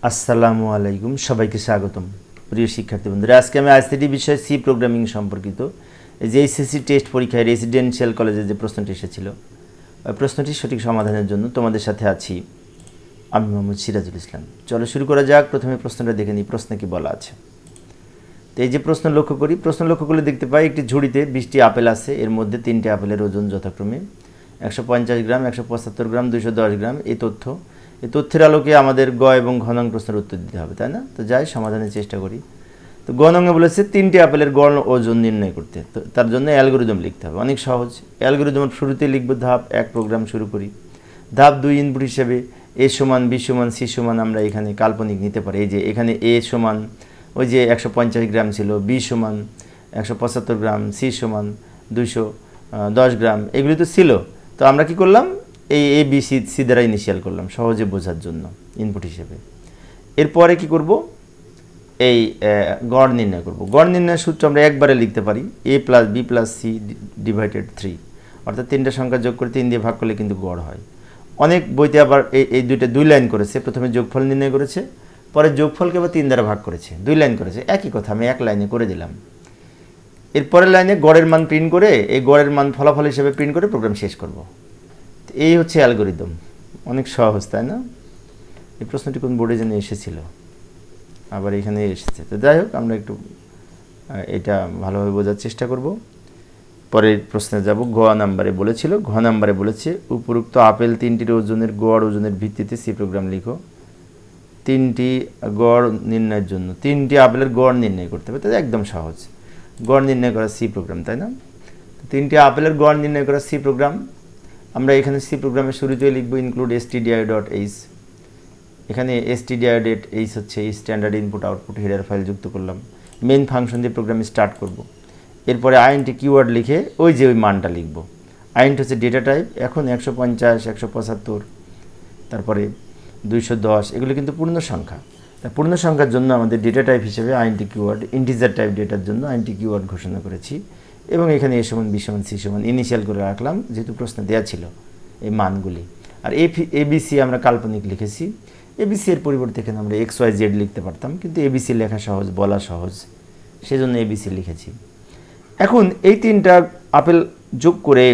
আসসালামু আলাইকুম, সবাইকে স্বাগতম। প্রিয় শিক্ষার্থী বন্ধুরা, আজকে আমি আইসিটি বিষয় সি প্রোগ্রামিং সম্পর্কিত এই যে এইচএসসি টেস্ট পরীক্ষায় রেসিডেন্সিয়াল কলেজে যে প্রশ্নটি এসেছিল, ওই প্রশ্নটির সঠিক সমাধানের জন্য তোমাদের সাথে আছি আমি মোহাম্মদ সিরাজুল ইসলাম। চলো শুরু করা যাক। প্রথমে প্রশ্নটা দেখে নিই, প্রশ্নে কি বলা আছে। তো এই যে প্রশ্ন লক্ষ্য করলে দেখতে পাই একটি ঝুড়িতে 20টি আপেল আছে। এর মধ্যে 3টি আপেলের ওজন যথাক্রমে 150 গ্রাম, 175 গ্রাম, 210 গ্রাম। এই তথ্যের আলোকে আমাদের গ এবং ঘ নং প্রশ্নের উত্তর দিতে হবে, তাই না? তো যাই সমাধানের চেষ্টা করি। তো গ নঙ্গে বলেছে 3টি আপেলের গড় ওজন নির্ণয় করতে। তো তার জন্য অ্যালগোরিদম লিখতে হবে, অনেক সহজ। অ্যালগোরিদমের শুরুতে লিখব ধাপ 1, প্রোগ্রাম শুরু করি। ধাপ 2, ইনপুট হিসেবে এ সমান, বি সমান, সি সমান আমরা এখানে কাল্পনিক নিতে পারি। এই যে এখানে এ সমান ওই যে 150 গ্রাম ছিল, বি সমান 175 গ্রাম, সি সমান 210 গ্রাম, এগুলি তো ছিল। তো আমরা কি করলাম, এই এ বি সি দ্বারা ইনিশিয়াল করলাম সহজে বোঝার জন্য ইনপুট হিসেবে। এরপরে কি করব, এই গড় নির্ণয় করব। গড় নির্ণয়ের সূত্র আমরা একবারে লিখতে পারি, a plus B plus C divided 3, অর্থাৎ 3টা সংখ্যা যোগ করে 3 দিয়ে ভাগ করলে কিন্তু গড় হয়। অনেক বইতে আবার এই দুইটা 2 লাইন করেছে। প্রথমে যোগফল নির্ণয় করেছে, পরে যোগফলকে আবার 3 দ্বারা ভাগ করেছে। 2 লাইন করেছে, একই কথা আমি 1 লাইনে করে দিলাম। এরপরের লাইনে গড়ের মান প্রিন্ট করে, এই গড়ের মান ফলাফল হিসেবে প্রিন্ট করে প্রোগ্রাম শেষ করব। এই হচ্ছে অ্যালগোরিদম, অনেক সহজ, তাই না? এই প্রশ্নটি কোন বোর্ডে যেন এসেছিল, আবার এখানে এসেছে। তো যাই হোক, আমরা একটু এটা ভালোভাবে বোঝার চেষ্টা করব। পরের প্রশ্নে যাব। ঘ নাম্বারে বলেছে উপরোক্ত আপেল 3টির ওজনের গড় ওজনের ভিত্তিতে সি প্রোগ্রাম লিখো। 3টি গড় নির্ণয়ের জন্য 3টি আপেলের গড় নির্ণয় করতে হবে। তাই একদম সহজ, গড় নির্ণয় করা সি প্রোগ্রাম, তাই না? 3টি আপেলের গড় নির্ণয় করা সি প্রোগ্রাম। আমরা এখানে সি প্রোগ্রামের শুরুতেই লিখব ইনক্লুড stdio.h। এখানে stdio.h হচ্ছে standard input output header file যুক্ত করলাম। মেইন ফাংশন দিয়ে প্রোগ্রাম স্টার্ট করব। এরপরে আইএনটি কিওয়ার্ড লিখে ওই মানটা লিখব। আইএনটি হচ্ছে ডেটা টাইপ। এখন 150, 175, তারপরে 210, এগুলো কিন্তু পূর্ণ সংখ্যা। তাই পূর্ণ সংখ্যার জন্য আমাদের ডেটা টাইপ হিসেবে আইএনটি কিওয়ার্ড, ইন্টিজার টাইপ ডেটার জন্য আইএনটি কিওয়ার্ড ঘোষণা করেছি। এবং এখানে এ সমান, বি সমান, সি সমান ইনিশিয়াল করে রাখলাম, যেহেতু প্রশ্ন দেওয়া ছিল এই মানগুলি। আর এবিসি আমরা কাল্পনিক লিখেছি। এবিসি এর পরিবর্তে এখানে আমরা XYZ লিখতে পারতাম, কিন্তু এবিসি লেখা সহজ, বলা সহজ, সেজন্য এবিসি লিখেছি। এখন এই 3টা আপেল যোগ করে,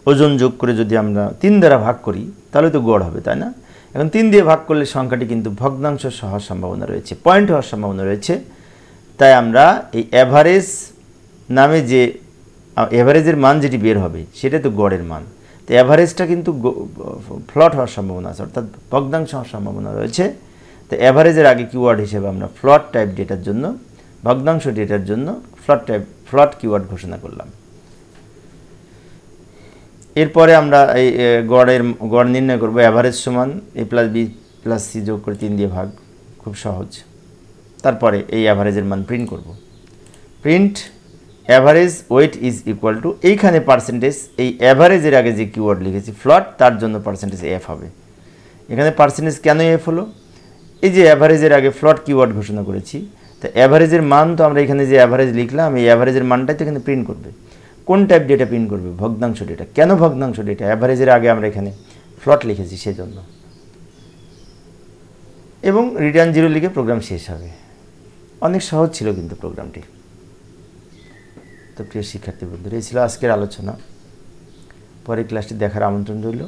ওজন যোগ করে যদি আমরা 3 দ্বারা ভাগ করি তাহলে তো গড় হবে, তাই না? এখন 3 দিয়ে ভাগ করলে সংখ্যাটি কিন্তু ভগ্নাংশ হওয়ার সম্ভাবনা রয়েছে, পয়েন্ট হওয়ার সম্ভাবনা রয়েছে। তাই আমরা এই অ্যাভারেজ নামে যে অ্যাভারেজের মান যেটি বের হবে সেটা তো গড়ের মান। তো অ্যাভারেজটা কিন্তু ফ্লট হওয়ার সম্ভাবনা আছে, অর্থাৎ ভগ্নাংশ হওয়ার সম্ভাবনা রয়েছে। তো অ্যাভারেজের আগে কিওয়ার্ড হিসেবে আমরা ফ্লট টাইপ ডেটার জন্য, ভগ্নাংশ ডেটার জন্য ফ্লট কিওয়ার্ড ঘোষণা করলাম। এরপরে আমরা এই গড় নির্ণয় করব। অ্যাভারেজ সমান a plus B plus C যোগ করে 3 দিয়ে ভাগ, খুব সহজ। তারপরে এই অ্যাভারেজের মান প্রিন্ট করব। Print average wait is equal to, এইখানে পার্সেন্টেজ, এই অ্যাভারেজের আগে যে কিওয়ার্ড লিখেছি ফ্লট, তার জন্য পার্সেন্টেজ এফ হবে। এখানে পার্সেন্টেজ কেন এফ হলো? এই যে অ্যাভারেজের আগে ফ্লট কিওয়ার্ড ঘোষণা করেছি, তো অ্যাভারেজের মান তো আমরা এখানে যে অ্যাভারেজ লিখলাম, এই অ্যাভারেজের মানটাই তো এখানে প্রিন্ট করবে। কোন টাইপ ডেটা প্রিন্ট করবে? ভগ্নাংশ ডেটা। কেন ভগ্নাংশ ডেটা? অ্যাভারেজের আগে আমরা এখানে ফ্লট লিখেছি সেজন্য। এবং রিটার্ন 0 লিখে প্রোগ্রাম শেষ হবে। অনেক সহজ ছিল কিন্তু প্রোগ্রামটি। তো প্রিয় শিক্ষার্থী বন্ধুরা, এই ছিল আজকের আলোচনা। পরের ক্লাসটি দেখার আমন্ত্রণ রইল।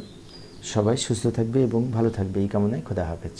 সবাই সুস্থ থাকবে এবং ভালো থাকবে এই কামনায়। খোদা হাফেজ।